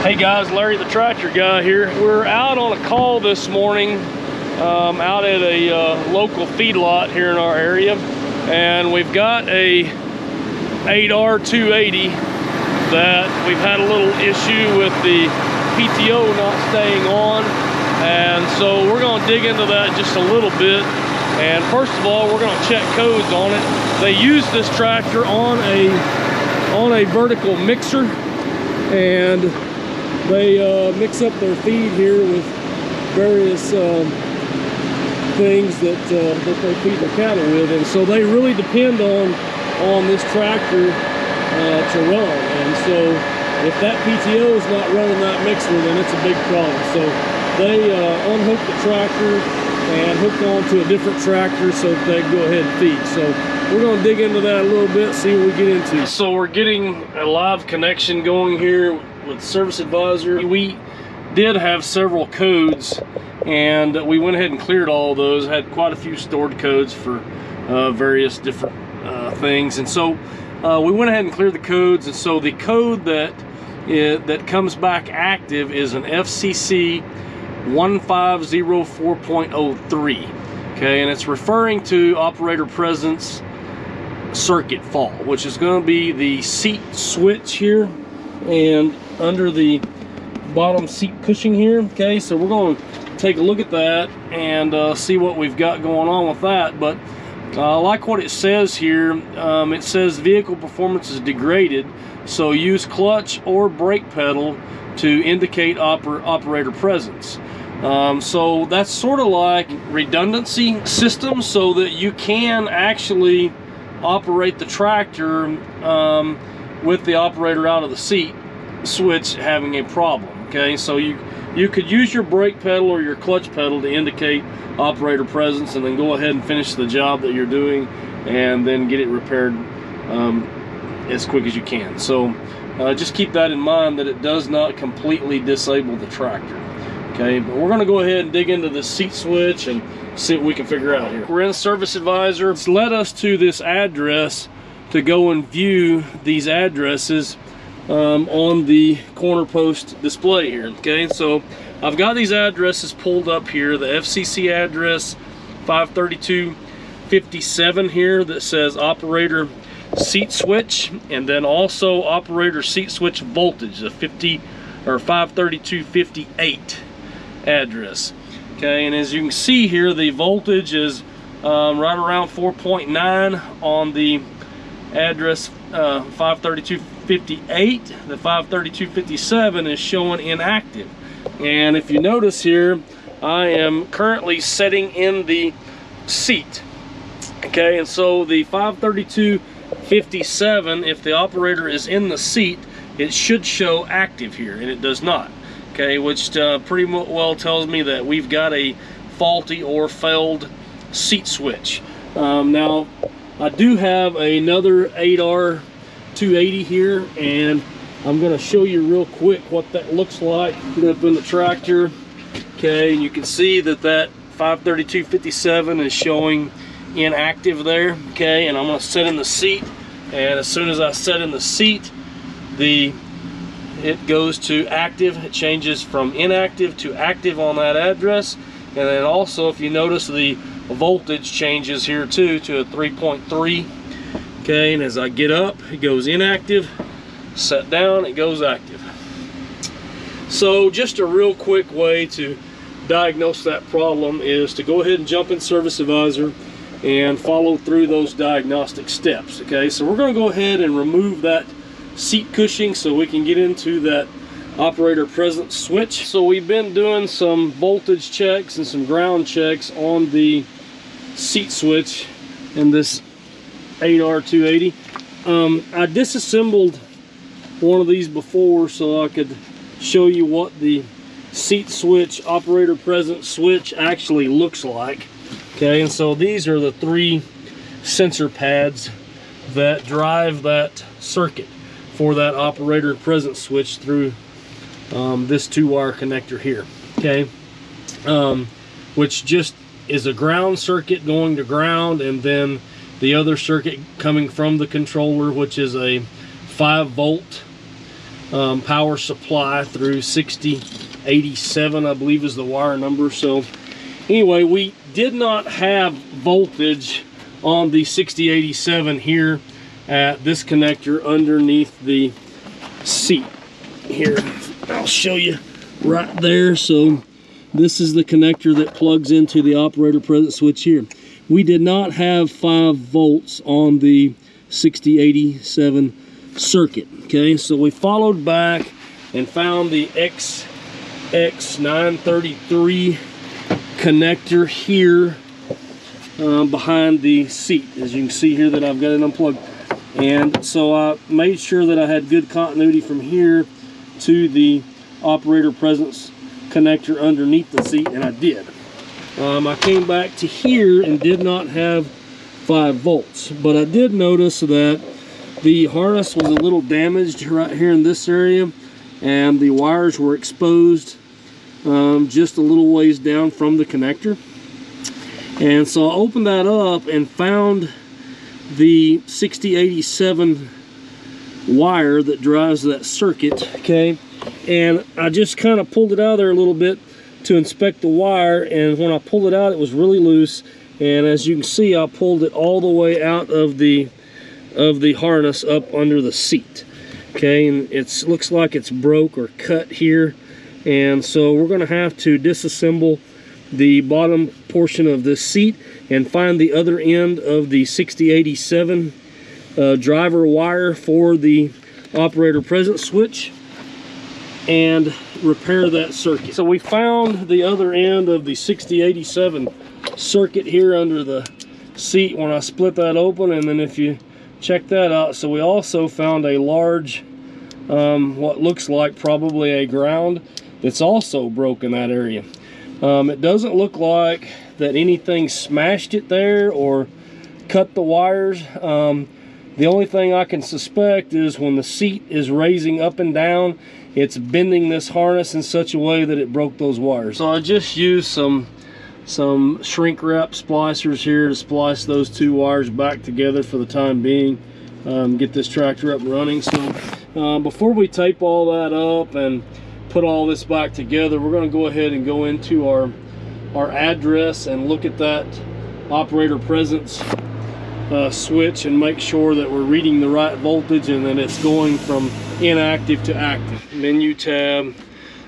Hey guys, Larry the tractor guy here. We're out on a call this morning out at a local feedlot here in our area, and we've got a 8R280 that we've had a little issue with the PTO not staying on, and so we're going to dig into that just a little bit. And first of all, we're going to check codes on it. They use this tractor on a vertical mixer, and they mix up their feed here with various things that they feed their cattle with, and so they really depend on this tractor to run. And so if that PTO is not running that mixer, then it's a big problem. So they unhooked the tractor and hooked on to a different tractor so that they can go ahead and feed. So we're going to dig into that a little bit, see what we get into. So we're getting a live connection going here with Service Advisor. We did have several codes, and we went ahead and cleared all of those. Had quite a few stored codes for various different things, and so we went ahead and cleared the codes. And so the code that comes back active is an FCC 1504.03. okay, and it's referring to operator presence circuit fault, which is going to be the seat switch here and under the bottom seat cushioning here. Okay, so we're going to take a look at that and see what we've got going on with that. But I like what it says here. It says vehicle performance is degraded, so use clutch or brake pedal to indicate operator presence. So that's sort of like redundancy system, so that you can actually operate the tractor with the operator out of the seat switch having a problem. Okay, so you could use your brake pedal or your clutch pedal to indicate operator presence, and then go ahead and finish the job that you're doing and then get it repaired as quick as you can. So just keep that in mind, that it does not completely disable the tractor. Okay, but we're going to go ahead and dig into the seat switch and see what we can figure out here. We're in Service Advisor. It's led us to this address to go and view these addresses on the corner post display here. Okay, so I've got these addresses pulled up here. The FCC address 53257 here that says operator seat switch, and then also operator seat switch voltage, the 53258 address. Okay, and as you can see here, the voltage is right around 4.9 on the address 53258. The 53257 is showing inactive. And if you notice here, I am currently setting in the seat. Okay, and so the 53257, if the operator is in the seat, it should show active here, and it does not. Okay, which pretty well tells me that we've got a faulty or failed seat switch. Now, I do have another 8R280 here, and I'm going to show you real quick what that looks like. Get up in the tractor. Okay, and you can see that 53257 is showing inactive there. Okay, and I'm going to set in the seat, and as soon as I set in the seat, it goes to active. It changes from inactive to active on that address. And then also, if you notice, the voltage changes here too to a 3.3. okay, and as I get up, it goes inactive. Set down, it goes active. So just a real quick way to diagnose that problem is to go ahead and jump in Service Advisor and follow through those diagnostic steps. Okay, so we're going to go ahead and remove that seat cushioning so we can get into that operator presence switch. So we've been doing some voltage checks and some ground checks on the seat switch in this 8R280. I disassembled one of these before so I could show you what the seat switch operator presence switch actually looks like. Okay, and so these are the 3 sensor pads that drive that circuit for that operator presence switch through this 2-wire connector here. Okay, which just is a ground circuit going to ground, and then the other circuit coming from the controller, which is a 5-volt power supply through 6087, I believe is the wire number. So anyway, we did not have voltage on the 6087 here at this connector underneath the seat. Here, I'll show you right there. So this is the connector that plugs into the operator presence switch here. We did not have 5 volts on the 6087 circuit. Okay, so we followed back and found the XX933 connector here behind the seat. As you can see here that I've got it unplugged. And so I made sure that I had good continuity from here to the operator presence connector underneath the seat, and I did. I came back to here and did not have 5 volts, but I did notice that the harness was a little damaged right here in this area, and the wires were exposed just a little ways down from the connector. And so I opened that up and found the 6087 wire that drives that circuit. Okay, and I just kind of pulled it out of there a little bit to inspect the wire, and when I pulled it out, it was really loose. And as you can see, I pulled it all the way out of the harness up under the seat. Okay, and it looks like it's broke or cut here, and so we're going to have to disassemble the bottom portion of this seat and find the other end of the 6087 driver wire for the operator presence switch and repair that circuit. So we found the other end of the 6087 circuit here under the seat when I split that open, and then if you check that out, so we also found a large what looks like probably a ground that's also broke in that area. It doesn't look like that anything smashed it there or cut the wires. The only thing I can suspect is when the seat is raising up and down, it's bending this harness in such a way that it broke those wires. So I just used some shrink wrap splicers here to splice those 2 wires back together for the time being, get this tractor up and running. So before we tape all that up and put all this back together, we're going to go ahead and go into our address and look at that operator presence switch and make sure that we're reading the right voltage and that it's going from inactive to active. Menu tab,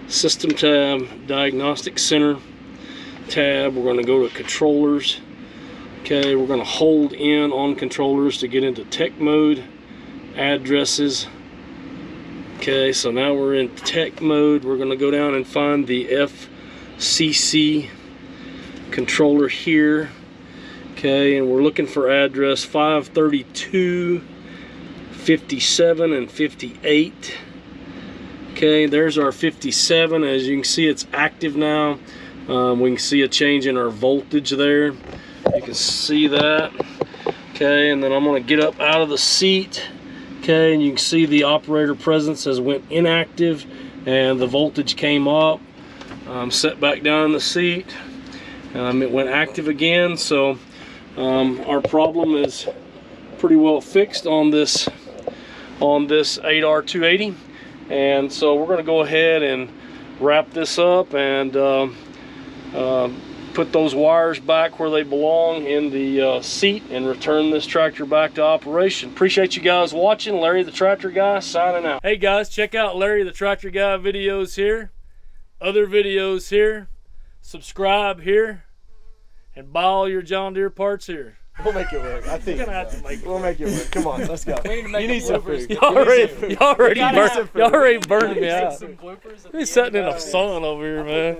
system tab, diagnostic center tab. We're going to go to controllers. Okay, we're going to hold in on controllers to get into tech mode. Addresses. Okay, so now we're in tech mode. We're going to go down and find the FCC controller here. Okay, and we're looking for address 532, 57, and 58. Okay, there's our 57. As you can see, it's active now. We can see a change in our voltage there. You can see that. Okay, and then I'm going to get up out of the seat. Okay, and you can see the operator presence has went inactive and the voltage came up. Set back down in the seat. It went active again. So our problem is pretty well fixed on this 8R280, and so we're going to go ahead and wrap this up and put those wires back where they belong in the seat and return this tractor back to operation. Appreciate you guys watching. Larry the Tractor Guy signing out. Hey guys, check out Larry the Tractor Guy videos here, other videos here, subscribe here, and buy all your John Deere parts here. We'll make it work. I think we're gonna have to make it. We'll make it work. Come on, let's go. We need to make you need some food. Y'all already burned me out. some bloopers. He's sitting in the sun over here, man.